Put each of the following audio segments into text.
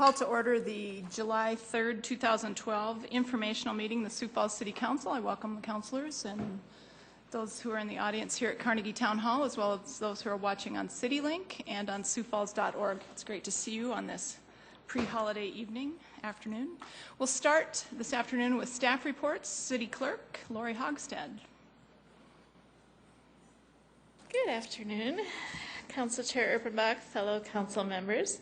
Call to order the July 3rd, 2012 informational meeting, the Sioux Falls City Council. I welcome the councilors and those who are in the audience here at Carnegie Town Hall, as well as those who are watching on CityLink and on SiouxFalls.org. It's great to see you on this pre-holiday afternoon. We'll start this afternoon with staff reports. City Clerk Lori Hogstad. Good afternoon, Council Chair Urbanbach, fellow council members.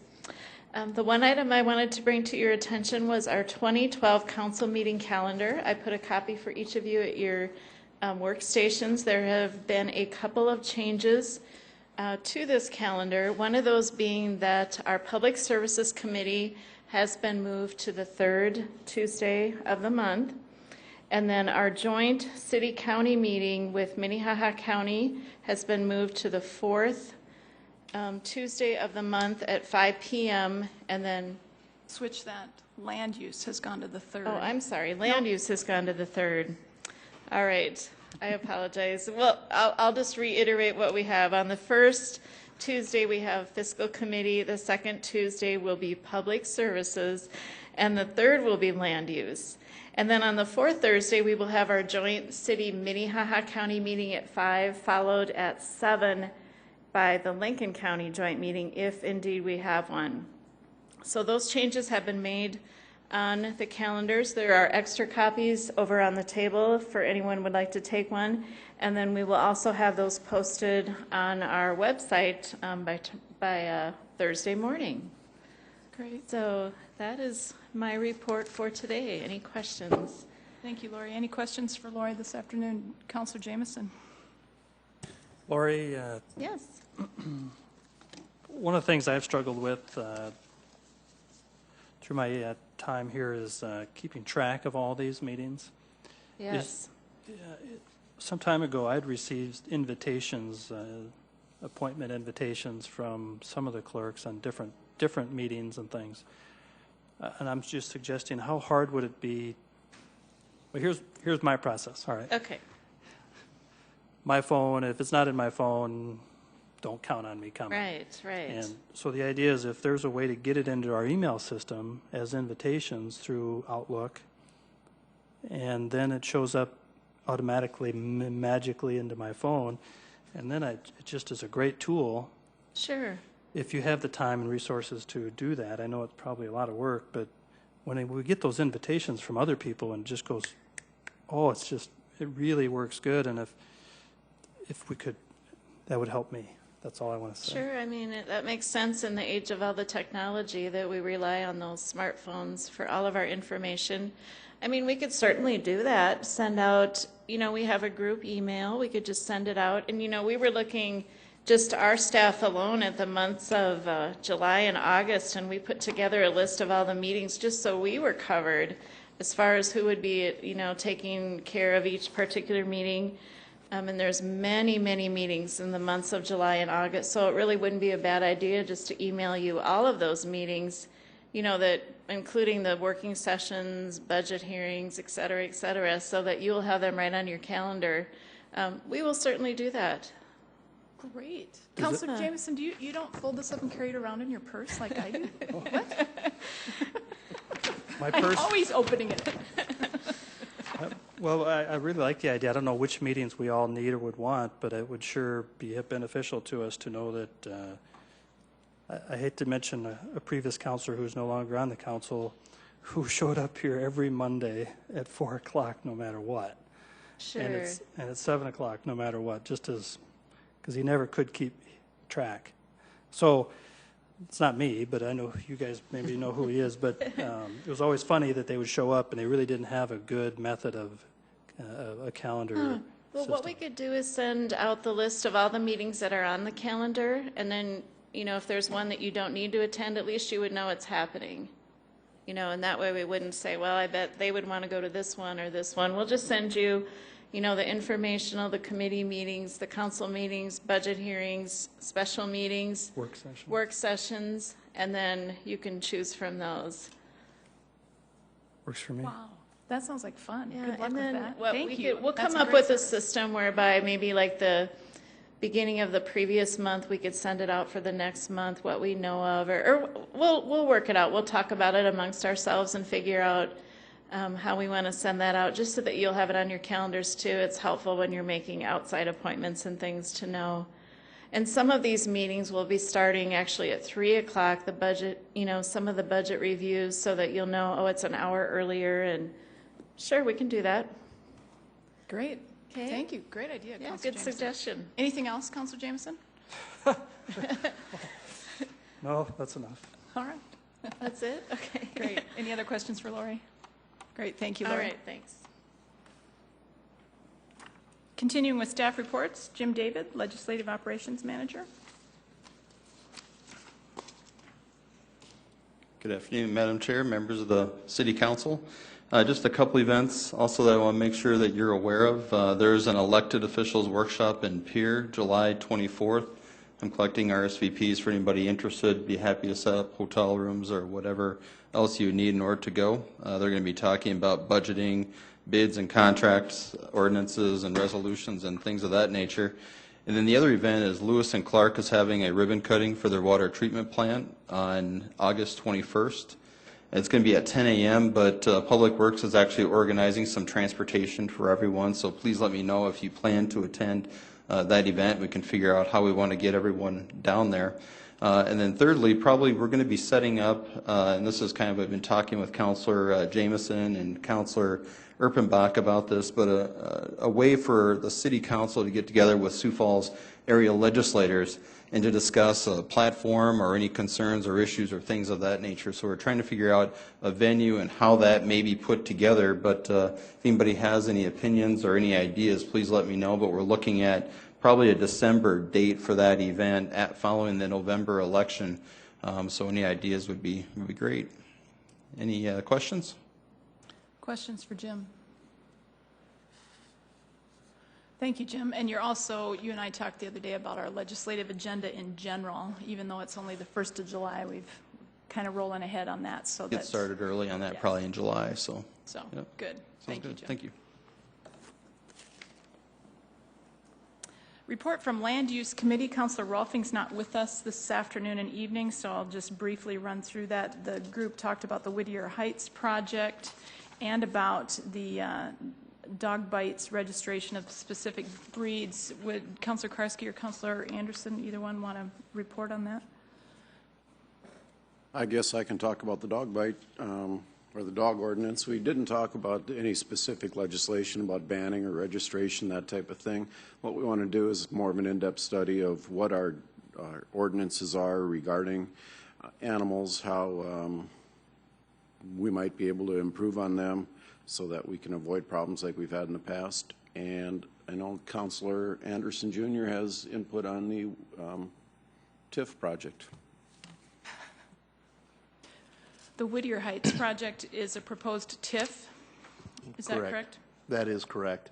The one item I wanted to bring to your attention was our 2012 council meeting calendar. I put a copy for each of you at your workstations. There have been a couple of changes to this calendar. One of those being that our Public Services Committee has been moved to the third Tuesday of the month. And then our joint city-county meeting with Minnehaha County has been moved to the fourth Tuesday of the month at 5 p.m. and then switch that. Land use has gone to the third. Oh, I'm sorry. Land use has gone to the third. All right. I apologize. Well, I'll just reiterate what we have. On the first Tuesday, we have Fiscal Committee. The second Tuesday will be Public Services. And the third will be Land Use. And then on the fourth Thursday, we will have our joint city Minnehaha County meeting at 5, followed at 7 by the Lincoln County joint meeting, if indeed we have one. So those changes have been made on the calendars. There are extra copies over on the table for anyone who would like to take one. And then we will also have those posted on our website by Thursday morning. Great. So that is my report for today. Any questions? Thank you, Lori. Any questions for Lori this afternoon? Councilor Jameson. Lori, yes. One of the things I've struggled with through my time here is keeping track of all these meetings. Yes. Some time ago, I'd received invitations, appointment invitations from some of the clerks on different meetings and things. And I'm just suggesting, how hard would it be? Well, here's my process. All right. Okay. My phone, if it's not in my phone, don't count on me coming. Right. And so the idea is, if there's a way to get it into our email system as invitations through Outlook, and then it shows up automatically, magically into my phone, and then it just is a great tool. Sure. If you have the time and resources to do that. I know it's probably a lot of work, but when we get those invitations from other people and it just goes, oh, it really works good, and if we could, that would help me. That's all I want to say. Sure. I mean, that makes sense in the age of all the technology that we rely on those smartphones for all of our information. I mean, we could certainly do that. Send out, we have a group email. We could just send it out. And, we were looking just our staff alone at the months of July and August, and we put together a list of all the meetings just so we were covered as far as who would be, taking care of each particular meeting. And there's many, many meetings in the months of July and August, so it really wouldn't be a bad idea just to email you all of those meetings, that including the working sessions, budget hearings, et cetera, so that you'll have them right on your calendar. We will certainly do that. Great. Councilor Jameson, you don't fold this up and carry it around in your purse like I do? What? My purse? I'm always opening it. Well, I really like the idea. I don't know which meetings we all need or would want, but it would sure be beneficial to us to know that, I hate to mention a previous counselor who's no longer on the council, who showed up here every Monday at 4 o'clock no matter what. Sure. And it's 7 o'clock no matter what, because he never could keep track. So it's not me, but I know you guys maybe know who he is, but it was always funny that they would show up and they really didn't have a good method of a calendar Well, system. what we could do is send out the list of all the meetings that are on the calendar, and then, if there's one that you don't need to attend, at least you would know it's happening. And that way we wouldn't say, well, I bet they would want to go to this one or this one. We'll just send you, the informational, the committee meetings, the council meetings, budget hearings, special meetings, work sessions, and then you can choose from those. Works for me. Wow. That sounds like fun. Yeah, Good luck and then with that. Thank you. We'll That's come up with a system whereby maybe like the beginning of the previous month, we could send it out for the next month, what we know of, or we'll work it out. We'll talk about it amongst ourselves and figure out how we want to send that out, just so that you'll have it on your calendars too. It's helpful when you're making outside appointments and things to know. And some of these meetings will be starting actually at 3 o'clock, the budget, some of the budget reviews, so that you'll know, oh, it's an hour earlier, and sure, we can do that. Great. Okay. Thank you. Great idea, Yeah, Councilor good Jameson. suggestion. Anything else, Councilor Jameson? No, that's enough. All right. That's it? Okay. Great. Any other questions for Lori? Great. Thank you, All Lori. right, thanks. Continuing with staff reports, Jim David, Legislative Operations Manager. Good afternoon, Madam Chair, members of the City Council. Just a couple events also that I want to make sure that you're aware of. There's an elected officials workshop in Pierre, July 24th. I'm collecting RSVPs for anybody interested. Be happy to set up hotel rooms or whatever else you need in order to go. They're going to be talking about budgeting, bids and contracts, ordinances and resolutions and things of that nature. And then the other event is Lewis and Clark is having a ribbon cutting for their water treatment plant on August 21st. It's going to be at 10 a.m., but Public Works is actually organizing some transportation for everyone, so please let me know if you plan to attend that event. We can figure out how we want to get everyone down there. And then thirdly, probably we're going to be setting up, and this is kind of, I've been talking with Councilor Jameson and Councilor Erpenbach about this, but a way for the City Council to get together with Sioux Falls area legislators and to discuss a platform or any concerns or issues or things of that nature. So we're trying to figure out a venue and how that may be put together, but if anybody has any opinions or any ideas, please let me know. But we're looking at probably a December date for that event following the November election. So any ideas would be great. Any questions? Questions for Jim? Thank you, Jim. And you and I talked the other day about our legislative agenda in general. Even though it's only the 1st of July, we've kind of rolling ahead on that. So Get started early on that, yeah. Probably in July. So yep. Good. Thank you, Jim. Thank you. Report from Land Use Committee. Councilor Rolfing's not with us this afternoon and evening, so I'll just briefly run through that. The group talked about the Whittier Heights project and about the dog bites registration of specific breeds. Would Councilor Karski or Councilor Anderson, either one, want to report on that? I guess I can talk about the dog bite or the dog ordinance. We didn't talk about any specific legislation about banning or registration, that type of thing. What we want to do is more of an in-depth study of what our ordinances are regarding animals, how we might be able to improve on them so that we can avoid problems like we've had in the past. And I know Councilor Anderson Jr. has input on the TIF project. The Whittier Heights project is a proposed TIF. Is that correct? That is correct.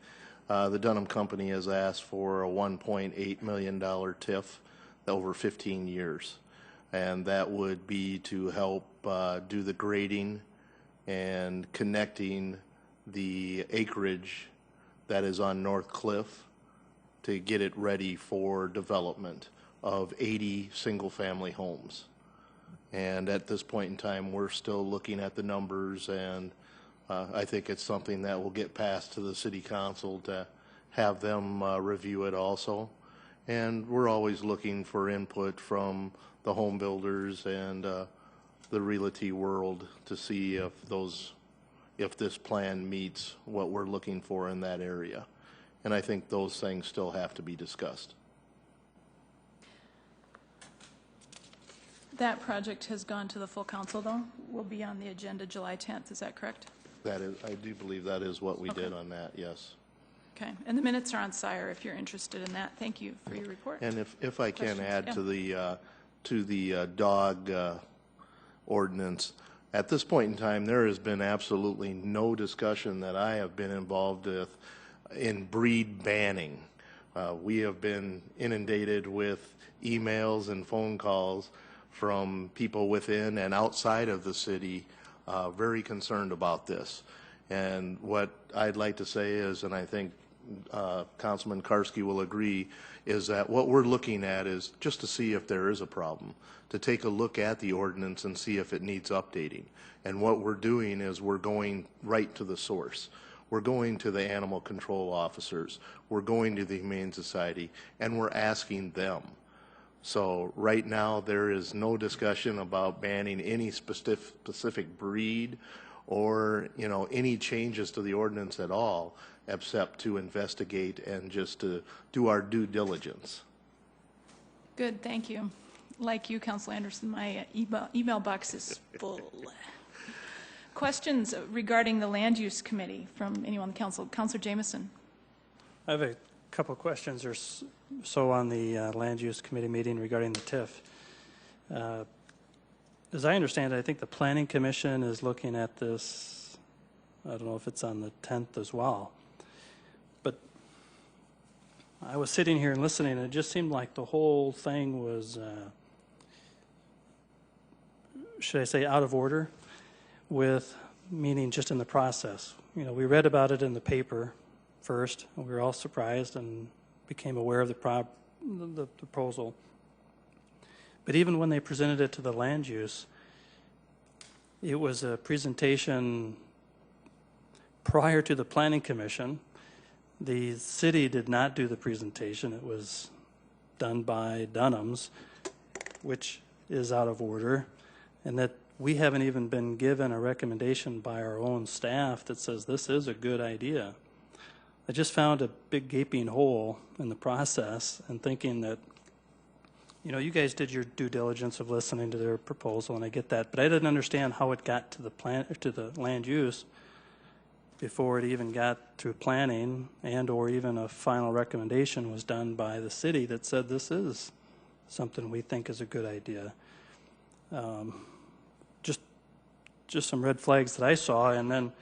The Dunham Company has asked for a $1.8 million TIF over 15 years. And that would be to help do the grading and connecting the acreage that is on North Cliff to get it ready for development of 80 single-family homes. And at this point in time, we're still looking at the numbers, and I think it's something that will get passed to the City Council to have them review it also. And we're always looking for input from the home builders and the realty world to see if this plan meets what we're looking for in that area. And I think those things still have to be discussed. That project has gone to the full council, though? Will be on the agenda July 10th, is that correct? That is, I do believe that is what we did on that, yes. Okay, and the minutes are on SIRE if you're interested in that. Thank you for your report. And if I can Questions? add Yeah. to the dog ordinance, at this point in time, there has been absolutely no discussion that I have been involved with in breed banning. We have been inundated with emails and phone calls from people within and outside of the city very concerned about this. And what I'd like to say is, and I think Councilman Karski will agree, is that what we're looking at is just to see if there is a problem, to take a look at the ordinance and see if it needs updating. And what we're doing is we're going right to the source. We're going to the animal control officers. We're going to the Humane Society, and we're asking them. So right now there is no discussion about banning any specific breed or, you know, any changes to the ordinance at all, except to investigate and just to do our due diligence. Good, thank you. Like you, Council Anderson, my email box is full. Questions regarding the Land Use Committee from anyone on the council? Councilor Jameson. I have a couple of questions or so on the Land Use Committee meeting regarding the TIF. As I understand it, I think the Planning Commission is looking at this. I don't know if it's on the 10th as well. But I was sitting here and listening, and it just seemed like the whole thing was, should I say, out of order, with meaning just in the process. You know, we read about it in the paper first, and we were all surprised and became aware of the proposal. But even when they presented it to the land use, it was a presentation prior to the Planning Commission. The city did not do the presentation. It was done by Dunham's, which is out of order, and that we haven't even been given a recommendation by our own staff that says this is a good idea. I just found a big gaping hole in the process and thinking that, you know, you guys did your due diligence of listening to their proposal, and I get that, but I didn't understand how it got to the land use before it even got through planning, and or even a final recommendation was done by the city that said this is something we think is a good idea. Just some red flags that I saw, and then,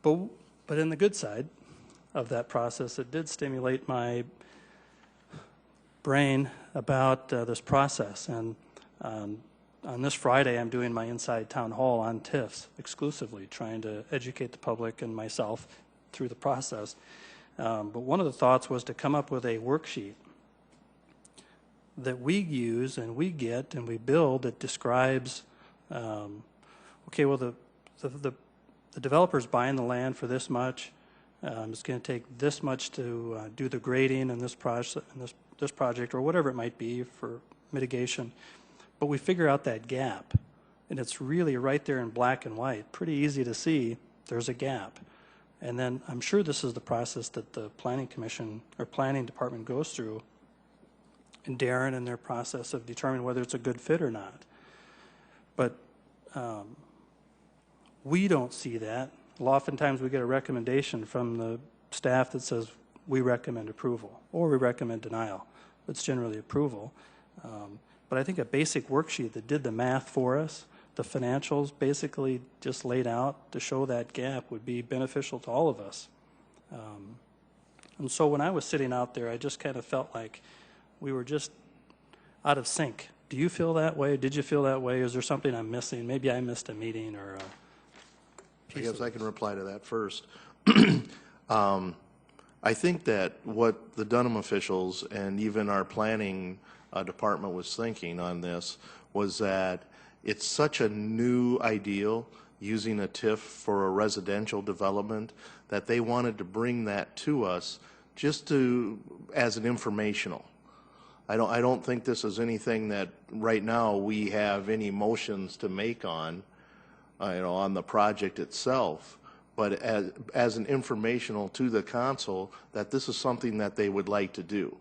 but in the good side of that process, it did stimulate my brain about this process. And on this Friday, I'm doing my inside town hall on TIFs exclusively, trying to educate the public and myself through the process. But one of the thoughts was to come up with a worksheet that we use and we get and we build that describes, okay, well, the developer's buying the land for this much. It's going to take this much to do the grading in this project or whatever it might be for mitigation. But we figure out that gap, and it's really right there in black and white, pretty easy to see there's a gap. And then I'm sure this is the process that the Planning Commission or Planning Department goes through, and Darren and their process of determining whether it's a good fit or not. But we don't see that. Oftentimes we get a recommendation from the staff that says we recommend approval or we recommend denial. It's generally approval. But I think a basic worksheet that did the math for us, the financials basically just laid out to show that gap would be beneficial to all of us. And so when I was sitting out there, I just kind of felt like we were just out of sync. Do you feel that way? Did you feel that way? Is there something I'm missing? Maybe I missed a meeting or a I guess I can reply to that first. I think that what the Dunham officials and even our planning department was thinking on this was that it's such a new ideal using a TIF for a residential development that they wanted to bring that to us just as an informational. I don't think this is anything that right now we have any motions to make on, on the project itself, but as an informational to the council that this is something that they would like to do.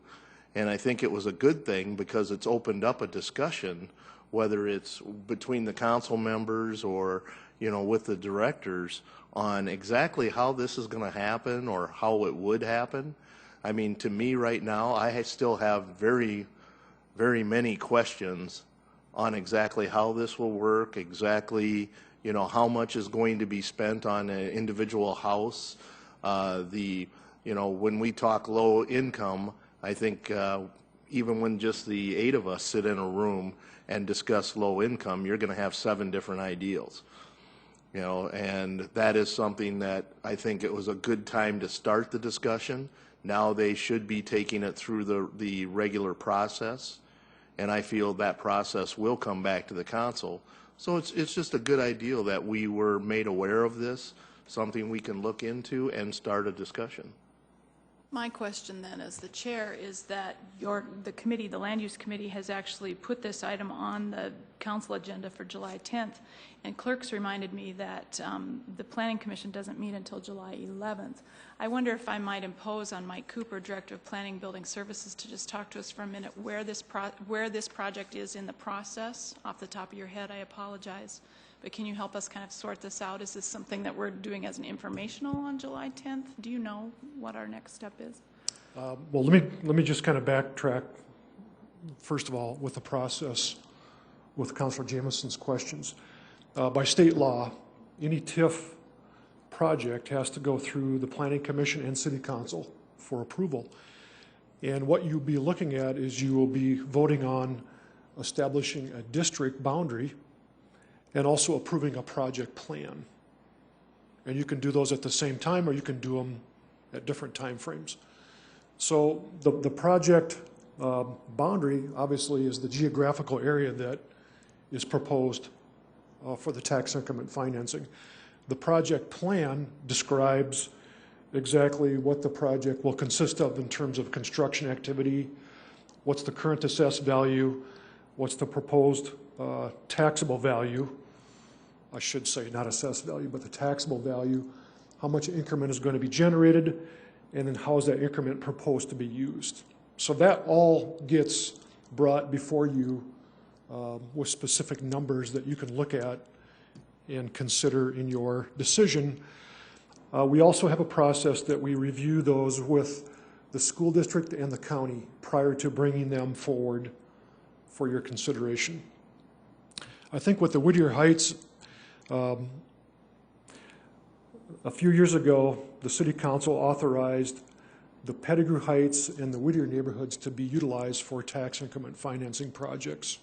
And I think it was a good thing because it's opened up a discussion, whether it's between the council members or, with the directors on exactly how this is going to happen or how it would happen. I mean, to me right now, I still have very, very many questions on exactly how this will work, exactly, how much is going to be spent on an individual house. When we talk low income, I think even when just the 8 of us sit in a room and discuss low income, you're going to have 7 different ideals. You know, and that is something that I think it was a good time to start the discussion. Now they should be taking it through the regular process, and I feel that process will come back to the council. So it's just a good idea that we were made aware of this, something we can look into and start a discussion. My question then as the chair is that the committee, the land use committee, has actually put this item on the council agenda for July 10th, and clerks reminded me that the planning commission doesn't meet until July 11th. I wonder if I might impose on Mike Cooper, Director of Planning Building Services, to just talk to us for a minute where this project is in the process. Off the top of your head, I apologize. But can you help us kind of sort this out? Is this something that we're doing as an informational on July 10th? Do you know what our next step is? Well, let me just kind of backtrack, first of all, with the process, with Councilor Jameson's questions. By state law, any TIF project has to go through the Planning Commission and City Council for approval. And what you'll be looking at is you will be voting on establishing a district boundary and also approving a project plan. And you can do those at the same time, or you can do them at different time frames. So the project boundary, obviously, is the geographical area that is proposed for the tax increment financing. The project plan describes exactly what the project will consist of in terms of construction activity, what's the current assessed value, what's the proposed taxable value, I should say not assessed value, but the taxable value, how much increment is going to be generated, and then how is that increment proposed to be used. So that all gets brought before you with specific numbers that you can look at and consider in your decision. We also have a process that we review those with the school district and the county prior to bringing them forward for your consideration. I think with the Whittier Heights, a few years ago, the City Council authorized the Pettigrew Heights and the Whittier neighborhoods to be utilized for tax increment financing projects.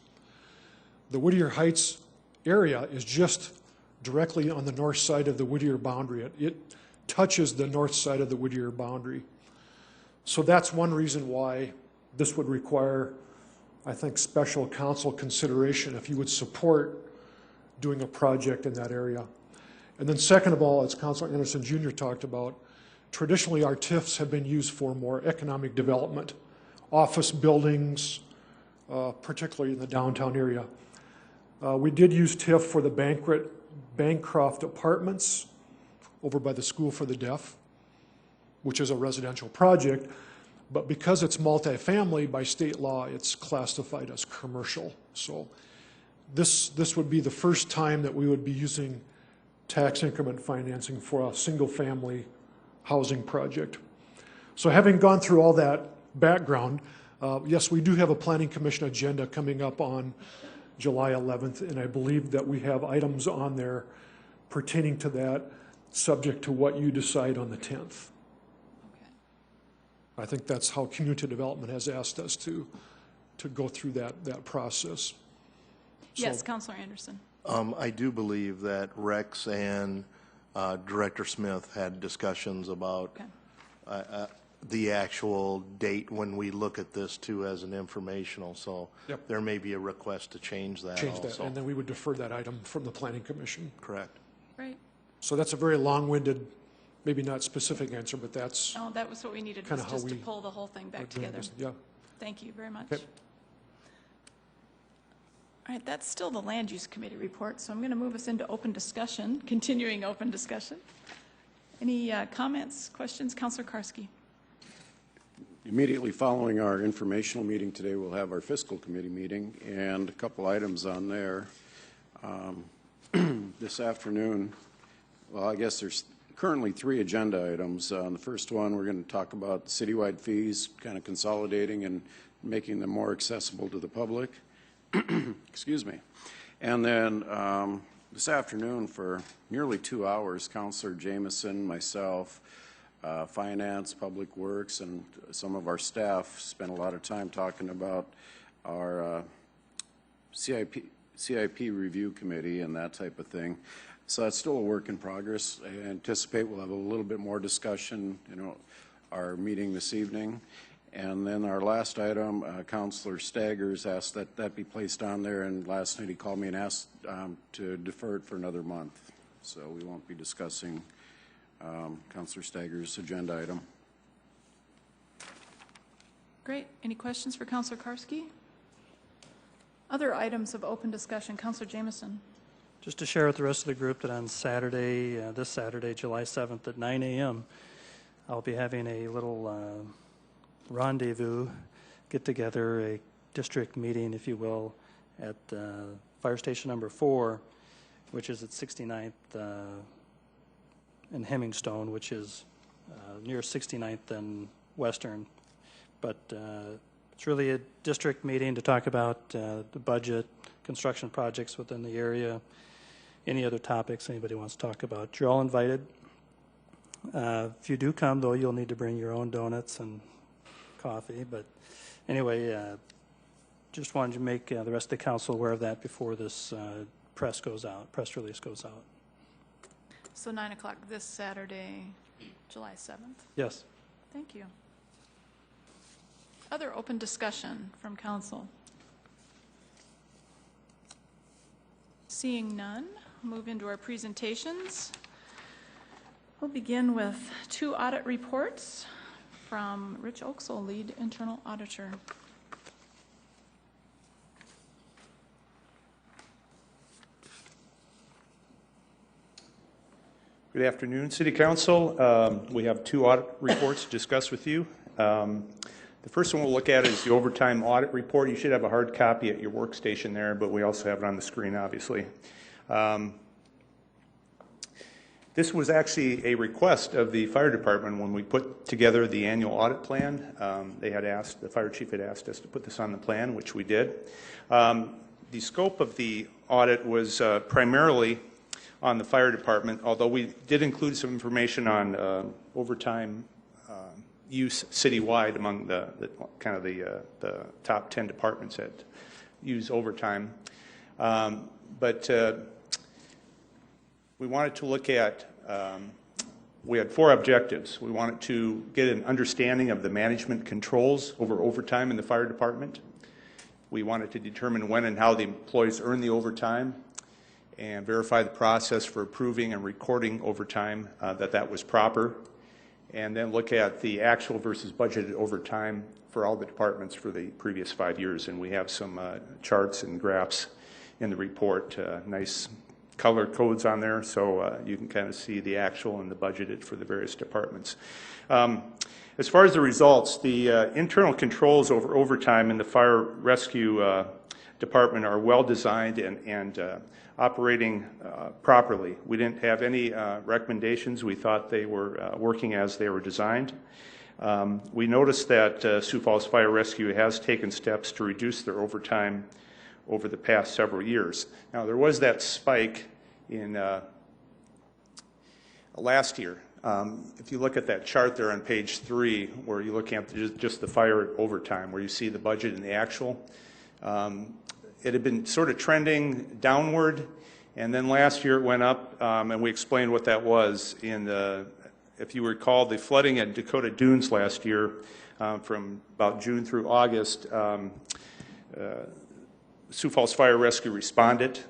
The Whittier Heights area is just directly on the north side of the Whittier boundary. It touches the north side of the Whittier boundary. So that's one reason why this would require, I think, special council consideration if you would support doing a project in that area. And then second of all, as Councilor Anderson Jr. talked about, traditionally our TIFs have been used for more economic development, office buildings, particularly in the downtown area. We did use TIF for the Bancroft Apartments over by the School for the Deaf, which is a residential project, but because it's multifamily, by state law, it's classified as commercial. So this would be the first time that we would be using tax increment financing for a single-family housing project. So having gone through all that background, yes, we do have a Planning Commission agenda coming up on July 11th, and I believe that we have items on there pertaining to that, subject to what you decide on the 10th. Okay. I think that's how community development has asked us to go through that process. Yes, Councilor Anderson. I do believe that Rex and Director Smith had discussions about the actual date when we look at this too as an informational. So Yep. there may be a request to change that also. And then we would defer that item from the Planning Commission. Correct. Right. So that's a very long-winded, maybe not specific answer, but that's No, that was what we needed, Kinda was how just to we pull the whole thing back doing together. this. Yeah. Thank you very much. Okay. All right, that's still the Land Use Committee report, so I'm going to move us into open discussion, continuing open discussion. Any comments, questions? Councilor Karski. Immediately following our informational meeting today, we'll have our fiscal committee meeting, and a couple items on there. This afternoon, well, I guess there's currently 3 agenda items. On the first one, we're going to talk about citywide fees, kind of consolidating and making them more accessible to the public. Excuse me. And then this afternoon, for nearly 2 hours, Councilor Jameson, myself, Finance, Public Works, and some of our staff spent a lot of time talking about our CIP, CIP review committee and that type of thing. So that's still a work in progress. I anticipate we'll have a little bit more discussion, our meeting this evening. And then our last item, Councilor Staggers asked that that be placed on there, and last night he called me and asked to defer it for another month. So we won't be discussing Councilor Staggers' agenda item. Great. Any questions for Councilor Karski? Other items of open discussion. Councilor Jameson. Just to share with the rest of the group that on Saturday, this Saturday, July 7th at 9 a.m., I'll be having a little rendezvous, get-together, a district meeting, if you will, at Fire Station number 4, which is at 69th and Hemmingstone, which is near 69th and Western. But it's really a district meeting to talk about the budget, construction projects within the area, any other topics anybody wants to talk about. You're all invited. If you do come, though, you'll need to bring your own donuts and coffee. But anyway, just wanted to make the rest of the council aware of that before this press release goes out. So 9 o'clock this Saturday, July 7th. Yes. Thank you. Other open discussion from council. Seeing none, move into our presentations. We'll begin with 2 audit reports from Rich Oaksall, lead internal auditor. Good afternoon, City Council. We have 2 audit reports to discuss with you. The first one we'll look at is the overtime audit report. You should have a hard copy at your workstation there, but we also have it on the screen, obviously. This was actually a request of the fire department when we put together the annual audit plan. The fire chief had asked us to put this on the plan, which we did. The scope of the audit was primarily on the fire department, although we did include some information on overtime use citywide among the top 10 departments that use overtime. But we wanted to look at, we had 4 objectives. We wanted to get an understanding of the management controls over overtime in the fire department. We wanted to determine when and how the employees earn the overtime and verify the process for approving and recording overtime, that was proper. And then look at the actual versus budgeted overtime for all the departments for the previous 5 years. And we have some charts and graphs in the report, nice color codes on there, so you can kind of see the actual and the budgeted for the various departments. As far as the results, the internal controls over overtime in the fire rescue department are well designed and operating properly. We didn't have any recommendations. We thought they were working as they were designed. We noticed that Sioux Falls Fire Rescue has taken steps to reduce their overtime over the past several years. Now, there was that spike in last year. If you look at that chart there on page 3, where you're looking at just the fire overtime, where you see the budget and the actual, it had been sort of trending downward, and then last year it went up, and we explained what that was. If you recall, the flooding at Dakota Dunes last year, from about June through August, Sioux Falls Fire Rescue responded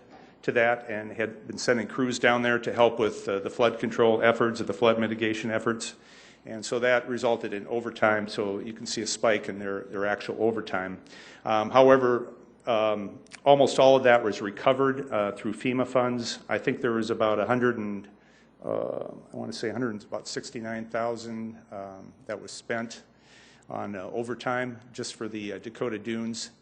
to that and had been sending crews down there to help with the flood control efforts, the flood mitigation efforts. And so that resulted in overtime, so you can see a spike in their actual overtime. However, almost all of that was recovered through FEMA funds. I think there was about about 69,000 that was spent on overtime just for the Dakota Dunes.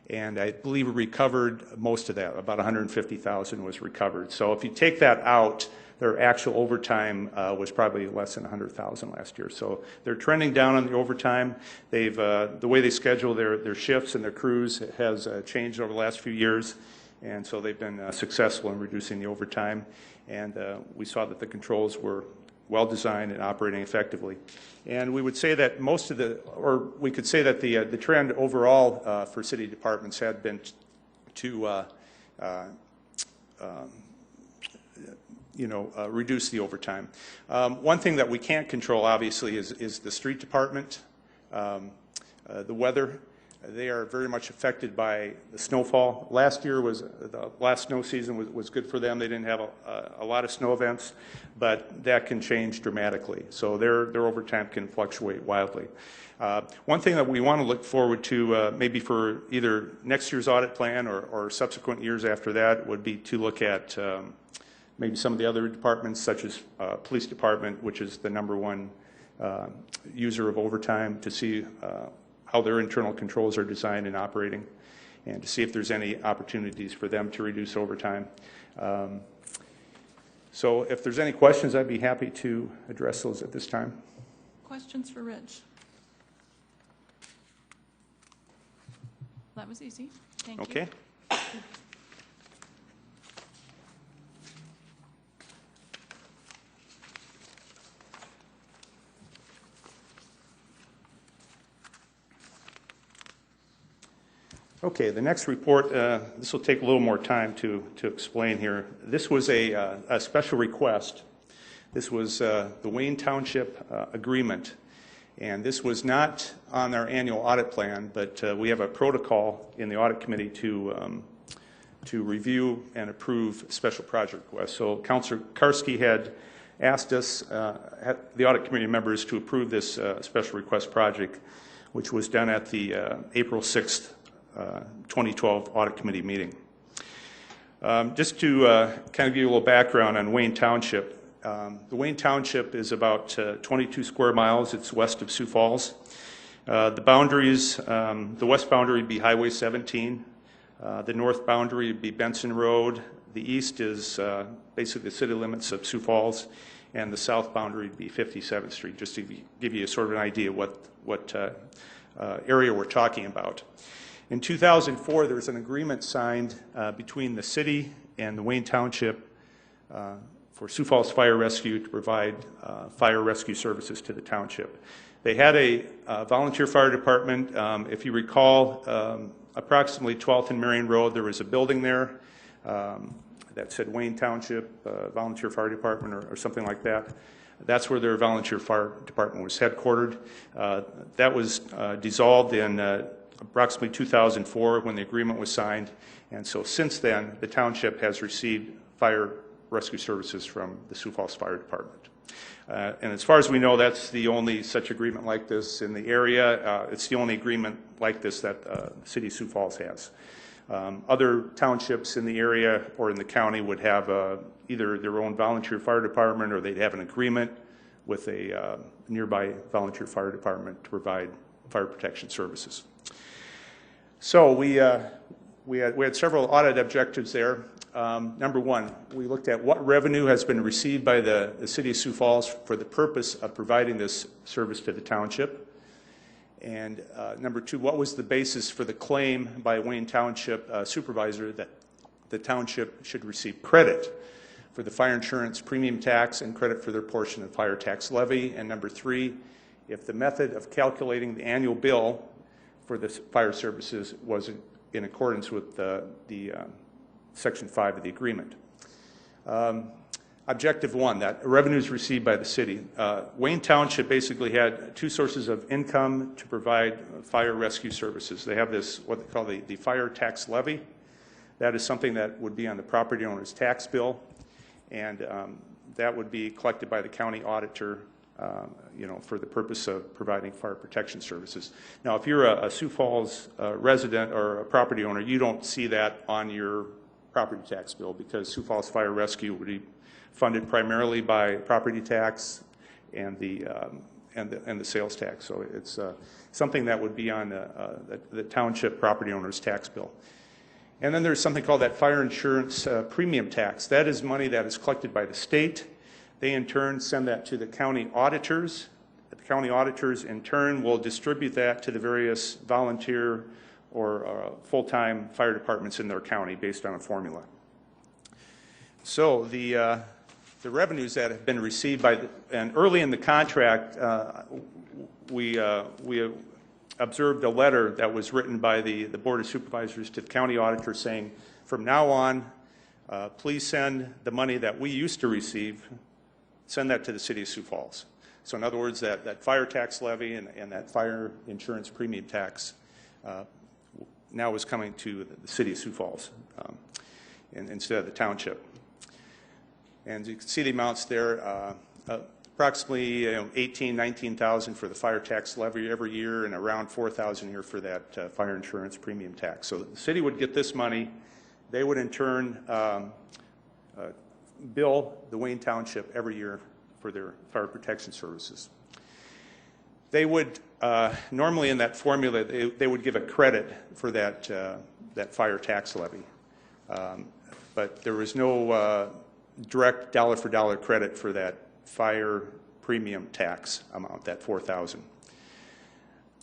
And I believe we recovered most of that. About 150,000 was recovered. So if you take that out, their actual overtime was probably less than 100,000 last year. So they're trending down on the overtime. They've the way they schedule their shifts and their crews has changed over the last few years, and so they've been successful in reducing the overtime. And we saw that the controls were well designed and operating effectively. And we would say that we could say that the trend overall for city departments had been to reduce the overtime. One thing that we can't control, obviously, is the street department, the weather. They are very much affected by the snowfall. The last snow season was good for them. They didn't have a lot of snow events, but that can change dramatically. So their overtime can fluctuate wildly. One thing that we want to look forward to, maybe for either next year's audit plan or subsequent years after that, would be to look at maybe some of the other departments, such as police department, which is the #1 user of overtime, to see how their internal controls are designed and operating, and to see if there's any opportunities for them to reduce overtime. So if there's any questions, I'd be happy to address those at this time. Questions for Rich? That was easy. Thank you. Okay. Okay, the next report, this will take a little more time to explain here. This was a special request. This was the Wayne Township agreement, and this was not on our annual audit plan, but we have a protocol in the audit committee to review and approve special project requests. So Councilor Karski had asked us, the audit committee members, to approve this special request project, which was done at the April 6th 2012 Audit Committee meeting. Just to kind of give you a little background on Wayne Township. The Wayne Township is about 22 square miles. It's west of Sioux Falls. The boundaries, the west boundary would be Highway 17. The north boundary would be Benson Road. The east is basically the city limits of Sioux Falls. And the south boundary would be 57th Street, just to give you sort of an idea what area we're talking about. In 2004, there was an agreement signed between the city and the Wayne Township for Sioux Falls Fire Rescue to provide fire rescue services to the township. They had a volunteer fire department. If you recall, approximately 12th and Marion Road, there was a building there that said Wayne Township Volunteer Fire Department or something like that. That's where their volunteer fire department was headquartered. That was dissolved in approximately 2004 when the agreement was signed, and so since then the township has received fire rescue services from the Sioux Falls Fire Department. And as far as we know, that's the only such agreement like this in the area. It's the only agreement like this that the city of Sioux Falls has. Other townships in the area or in the county would have either their own volunteer fire department, or they'd have an agreement with a nearby volunteer fire department to provide fire protection services. So we had several audit objectives there. Number one, we looked at what revenue has been received by the city of Sioux Falls for the purpose of providing this service to the township. And number two, what was the basis for the claim by Wayne Township supervisor that the township should receive credit for the fire insurance premium tax and credit for their portion of fire tax levy. And number three, if the method of calculating the annual bill for the fire services was in accordance with the Section 5 of the agreement. Objective one, that revenues received by the city. Wayne Township basically had two sources of income to provide fire rescue services. They have this, what they call the fire tax levy. That is something that would be on the property owner's tax bill, and that would be collected by the county auditor for the purpose of providing fire protection services. Now, if you're a Sioux Falls resident or a property owner, you don't see that on your property tax bill, because Sioux Falls Fire Rescue would be funded primarily by property tax and the sales tax. So it's something that would be on the township property owner's tax bill. And then there's something called that fire insurance premium tax. That is money that is collected by the state. They in turn send that to the county auditors. The county auditors in turn will distribute that to the various volunteer or full-time fire departments in their county based on a formula. So the revenues that have been received and early in the contract, we observed a letter that was written by the Board of Supervisors to the county auditor saying from now on, please send the money that we used to receive, send that to the City of Sioux Falls. So in other words, that fire tax levy and that fire insurance premium tax now is coming to the City of Sioux Falls instead of the Township. And you can see the amounts there, approximately $18,000, $19,000 for the fire tax levy every year and around $4,000 a year for that fire insurance premium tax. So the city would get this money. They would in turn bill the Wayne Township every year for their fire protection services. They would, normally in that formula, they would give a credit for that fire tax levy. But there was no direct dollar-for-dollar credit for that fire premium tax amount, that $4,000.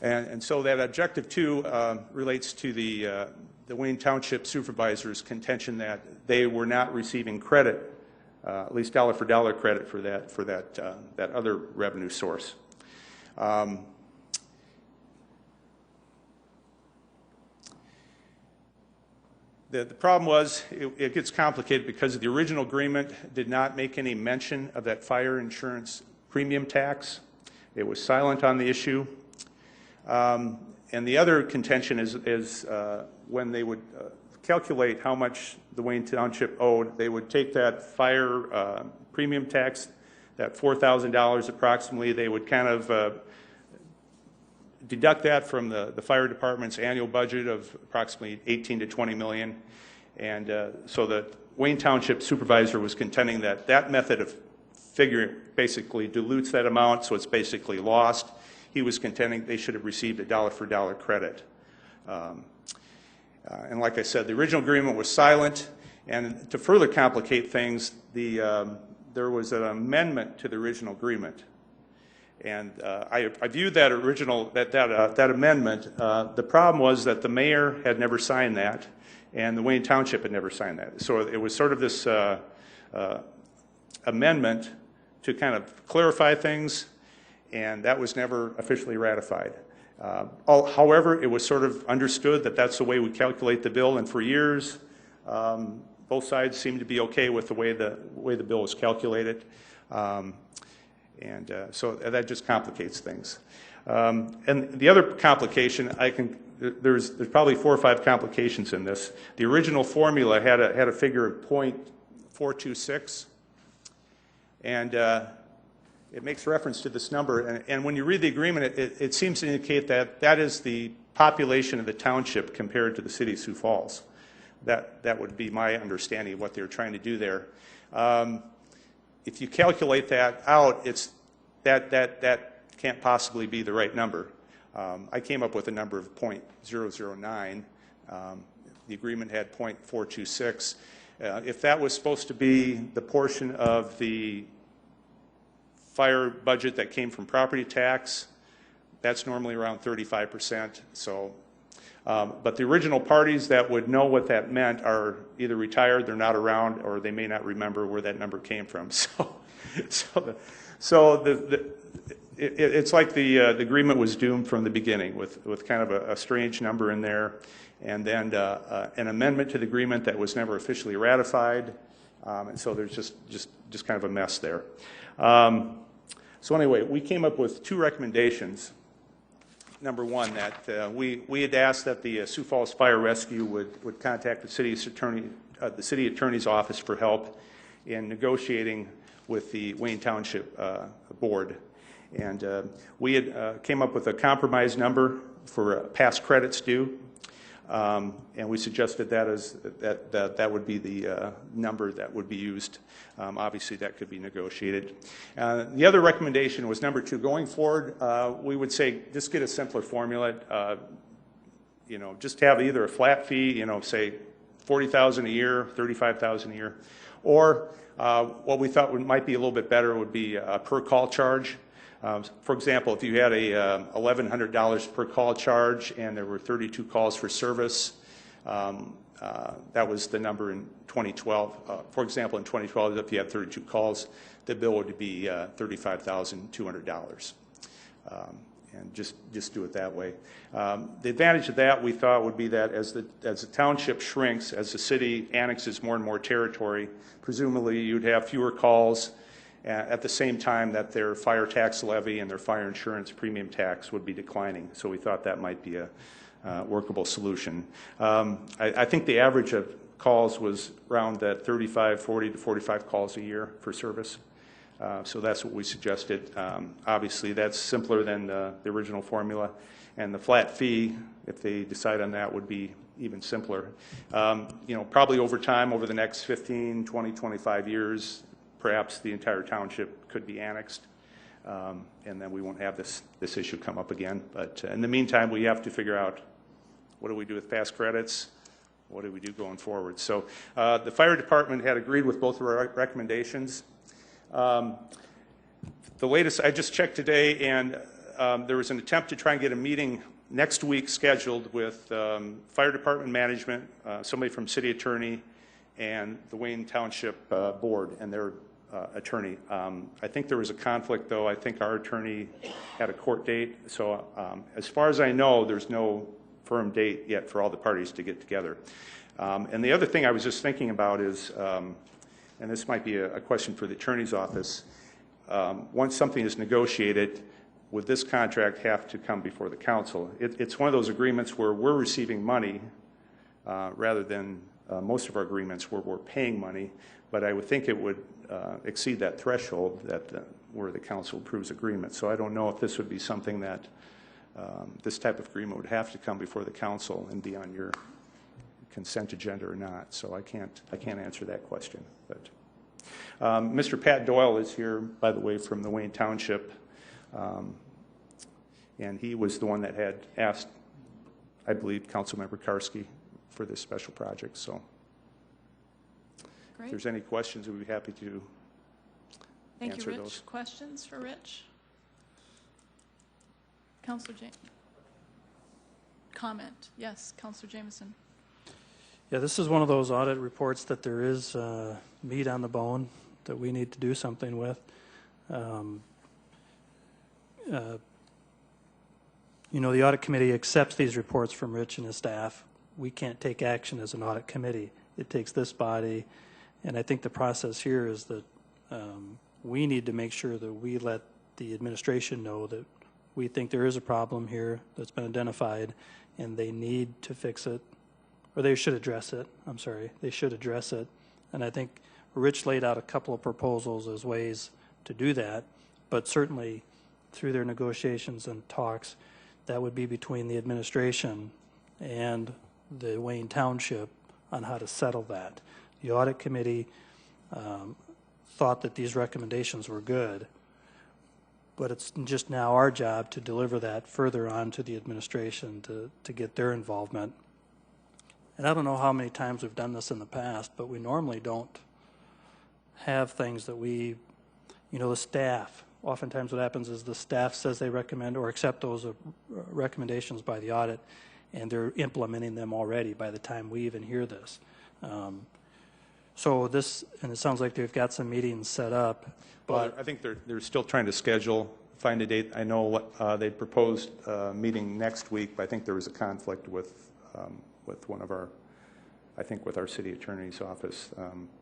And so that objective 2 relates to the Wayne Township supervisor's contention that they were not receiving credit, at least dollar-for-dollar credit for that other revenue source. The problem was it gets complicated because the original agreement did not make any mention of that fire insurance premium tax. It was silent on the issue. And the other contention is when they would calculate how much the Wayne Township owed, they would take that fire premium tax, that $4,000 approximately, they would kind of deduct that from the fire department's annual budget of approximately $18 to $20 million. And so the Wayne Township supervisor was contending that that method of figuring basically dilutes that amount, so it's basically lost. He was contending they should have received a dollar-for-dollar credit. And like I said, the original agreement was silent. And to further complicate things, there was an amendment to the original agreement. And I viewed that original, that amendment. The problem was that the mayor had never signed that, and the Wayne Township had never signed that. So it was sort of this amendment to kind of clarify things, and that was never officially ratified. However, it was sort of understood that that's the way we calculate the bill, and for years, both sides seemed to be okay with the way the bill was calculated. And so that just complicates things. And the other complication, there's probably 4 or 5 complications in this. The original formula had a figure of .426, and it makes reference to this number. And when you read the agreement, it seems to indicate that that is the population of the township compared to the City of Sioux Falls. That would be my understanding of what they were trying to do there. If you calculate that out, that can't possibly be the right number. I came up with a number of .009. The agreement had .426. If that was supposed to be the portion of the fire budget that came from property tax, that's normally around 35%. So, but the original parties that would know what that meant are either retired, they're not around, or they may not remember where that number came from. It's like the agreement was doomed from the beginning with kind of a strange number in there, and then an amendment to the agreement that was never officially ratified, and so there's just kind of a mess there. So anyway, we came up with 2 recommendations. Number one, that we had asked that the Sioux Falls Fire Rescue would contact the city attorney's office for help in negotiating with the Wayne Township board. And we had came up with a compromise number for past credits due, and we suggested that would be the number that would be used. Obviously, that could be negotiated. The other recommendation was number 2. Going forward, we would say just get a simpler formula. Just have either a flat fee, say $40,000 a year, $35,000 a year, or what we thought might be a little bit better would be a per call charge. For example, if you had a $1,100 per call charge and there were 32 calls for service, that was the number in 2012. For example, in 2012, if you had 32 calls, the bill would be $35,200. just do it that way. The advantage of that, we thought, would be that as the township shrinks, as the city annexes more and more territory, presumably you'd have fewer calls at the same time that their fire tax levy and their fire insurance premium tax would be declining. So we thought that might be a workable solution. I think the average of calls was around that 40 to 45 calls a year for service. So that's what we suggested. Obviously, that's simpler than the original formula. And the flat fee, if they decide on that, would be even simpler. Probably over time, over the next 15, 20, 25 years, perhaps the entire township could be annexed. And then we won't have this issue come up again. But in the meantime, we have to figure out what do we do with past credits? What do we do going forward? So the fire department had agreed with both of our recommendations. The latest, I just checked today, and there was an attempt to try and get a meeting next week scheduled with fire department management, somebody from city attorney, and the Wayne Township board and their attorney. I think there was a conflict, though. I think our attorney had a court date. So as far as I know, there's no firm date yet for all the parties to get together. And the other thing I was just thinking about is, and this might be a question for the attorney's office, once something is negotiated, would this contract have to come before the council? It's one of those agreements where we're receiving money rather than most of our agreements where we're paying money, but I would think it would exceed that threshold where the council approves agreement. So I don't know if this would be something that this type of agreement would have to come before the council and be on your consent agenda or not. So I can't answer that question. But Mr. Pat Doyle is here, by the way, from the Wayne Township, and he was the one that had asked, I believe, Councilmember Karski for this special project. So Great. if there's any questions, we'd be happy to answer Rich. those. Questions for Rich? Councilor James. Comment. Yes, Councilor Jameson. Yeah, this is one of those audit reports that there is meat on the bone that we need to do something with. The audit committee accepts these reports from Rich and his staff. We can't take action as an audit committee. It takes this body, and I think the process here is that we need to make sure that we let the administration know that we think there is a problem here that's been identified, and they need to fix it, or they should address it. I'm sorry, they should address it. And I think Rich laid out a couple of proposals as ways to do that, but certainly through their negotiations and talks, that would be between the administration and the Wayne Township on how to settle that. The audit committee thought that these recommendations were good, but it's just now our job to deliver that further on to the administration to get their involvement. And I don't know how many times we've done this in the past, but we normally don't have things that the staff, oftentimes what happens is the staff says they recommend or accept those recommendations by the audit, and they're implementing them already by the time we even hear this. So this, and it sounds like they've got some meetings set up. Well, I think they're still trying to find a date. I know they proposed a meeting next week, but I think there was a conflict with one of our, with our city attorney's office.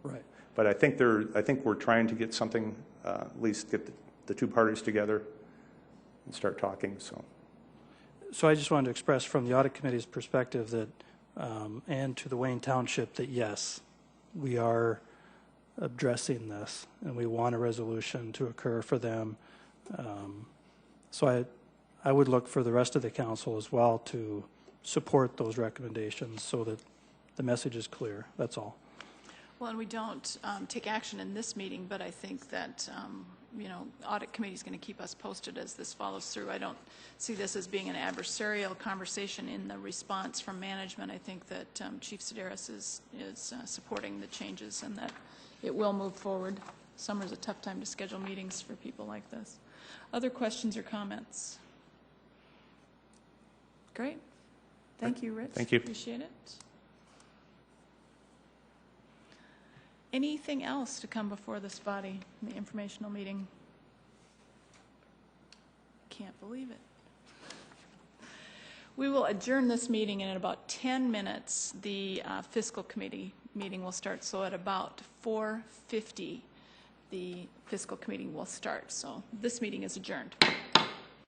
Right. But I think we're trying to get something, at least get the two parties together and start talking. So I just wanted to express from the audit committee's perspective that, and to the Wayne Township, that yes, we are addressing this and we want a resolution to occur for them. So I would look for the rest of the council as well to support those recommendations so that the message is clear. That's all. Well, and we don't take action in this meeting, but I think that, audit committee is going to keep us posted as this follows through. I don't see this as being an adversarial conversation in the response from management. I think that Chief Sedaris is supporting the changes and that it will move forward. Summer's a tough time to schedule meetings for people like this. Other questions or comments? Great. Thank you, Rich. Thank you. Appreciate it. Anything else to come before this body in the informational meeting? Can't believe it. We will adjourn this meeting, and in about 10 minutes, the fiscal committee meeting will start. So at about 4:50, the fiscal committee will start. So this meeting is adjourned.